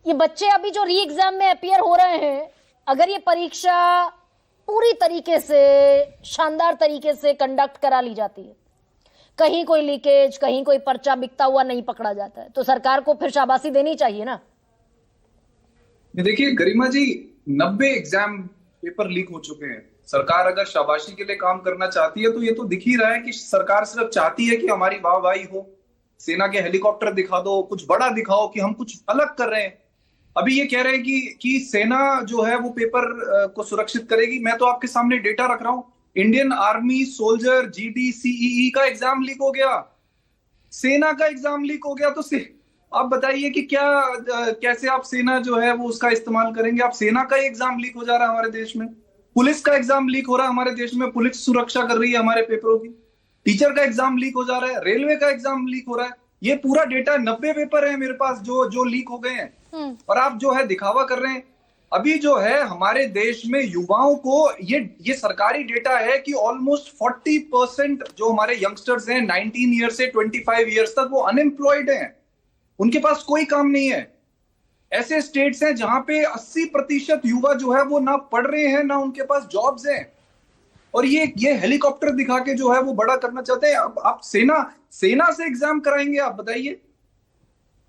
ये बच्चे अभी जो री एग्जाम में अपियर हो रहे हैं, अगर ये परीक्षा पूरी तरीके से शानदार तरीके से कंडक्ट करा ली जाती है, कहीं कोई लीकेज, कहीं कोई पर्चा बिकता हुआ नहीं पकड़ा जाता है, तो सरकार को फिर शाबाशी देनी चाहिए ना। देखिए गरिमा जी, 90 एग्जाम पेपर लीक हो चुके हैं। सरकार अगर शाबाशी के लिए काम करना चाहती है तो ये तो दिख ही रहा है कि सरकार सिर्फ चाहती है कि हमारी वाहवाही हो, सेना के हेलीकॉप्टर दिखा दो, कुछ बड़ा दिखाओ कि हम कुछ अलग कर रहे हैं। अभी ये कह रहे हैं कि सेना जो है वो पेपर को सुरक्षित करेगी। मैं तो आपके सामने डेटा रख रहा हूं। Indian army soldier GD CEE का एग्जाम लीक हो गया, सेना का एग्जाम लीक हो गया। तो आप बताइए कि क्या कैसे आप सेना जो है वो उसका इस्तेमाल करेंगे। आप सेना का एग्जाम लीक हो जा रहा है हमारे देश में, पुलिस का एग्जाम लीक हो रहा है हमारे देश में, पुलिस सुरक्षा कर रही है हमारे पेपरों की, टीचर का एग्जाम लीक हो जा रहा है, रेलवे का एग्जाम लीक हो रहा है। ये पूरा डेटा 90 पेपर है मेरे पास जो जो लीक हो गए हैं। और आप जो है दिखावा कर रहे हैं। अभी जो है हमारे देश में युवाओं को ये सरकारी डेटा है कि ऑलमोस्ट 40% जो हमारे यंगस्टर्स हैं 19 ईयर से 25 ईयर्स तक वो अनएम्प्लॉयड हैं, उनके पास कोई काम नहीं है। ऐसे स्टेट्स हैं जहां पे 80% युवा जो है वो ना पढ़ रहे हैं ना उनके पास जॉब्स हैं। और ये हेलीकॉप्टर दिखा के जो है वो बड़ा करना चाहते हैं। अब आप सेना से एग्जाम कराएंगे। आप बताइए,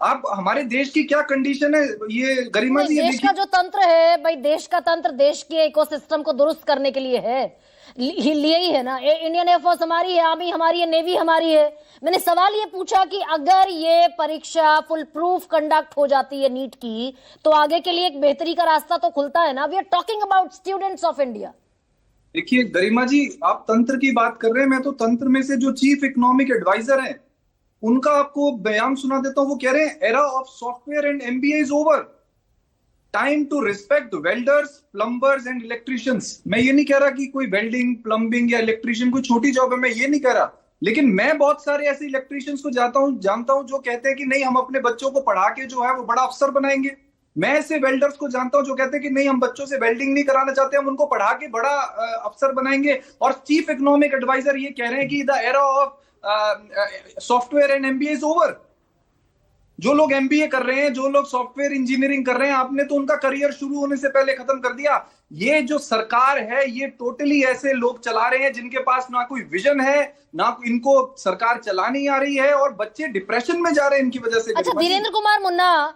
आप हमारे देश की क्या कंडीशन है ये गरिमा जी। देश का जो तंत्र है भाई, देश का तंत्र देश के इकोसिस्टम को दुरुस्त करने के लिए है, लिए ही है ना। इंडियन एयरफोर्स हमारी है, आर्मी हमारी है, नेवी हमारी है। मैंने सवाल ये पूछा कि अगर ये परीक्षा फुल प्रूफ कंडक्ट हो जाती है नीट की, तो आगे के लिए एक बेहतरी का रास्ता तो खुलता है ना। We are talking about students of India. देखिए गरिमा जी, आप तंत्र की बात कर रहे हैं, मैं तो तंत्र में से जो चीफ इकोनॉमिक एडवाइजर हैं उनका आपको बयान सुना देता हूं। वो कह रहे हैं era of software and MBA is over, time to respect welders, plumbers and electricians. मैं ये नहीं कह रहा कि कोई वेल्डिंग, प्लम्बिंग या इलेक्ट्रिशियन कोई छोटी जॉब है, मैं ये नहीं कह रहा। लेकिन मैं बहुत सारे ऐसे इलेक्ट्रिशियंस को जानता हूं जो कहते हैं कि नहीं, हम अपने बच्चों को पढ़ा के जो है वो बड़ा अफसर बनाएंगे। मैं ऐसे वेल्डर्स को जानता हूं जो कहते हैं कि नहीं, हम बच्चों से वेल्डिंग नहीं कराना चाहते, हम उनको पढ़ा के बड़ा अफसर बनाएंगे। और चीफ इकोनॉमिक एडवाइजर ये कह रहे हैं कि the era of software and MBA is over. जो लोग एमबीए कर रहे हैं, जो लोग सॉफ्टवेयर इंजीनियरिंग कर रहे हैं, आपने तो उनका करियर शुरू होने से पहले खत्म कर दिया। ये जो सरकार है ये टोटली ऐसे लोग चला रहे हैं जिनके पास ना कोई विजन है, ना इनको सरकार चला नहीं आ रही है, और बच्चे डिप्रेशन में जा रहे हैं इनकी वजह से। अच्छा धीरेन्द्र कुमार मुन्ना,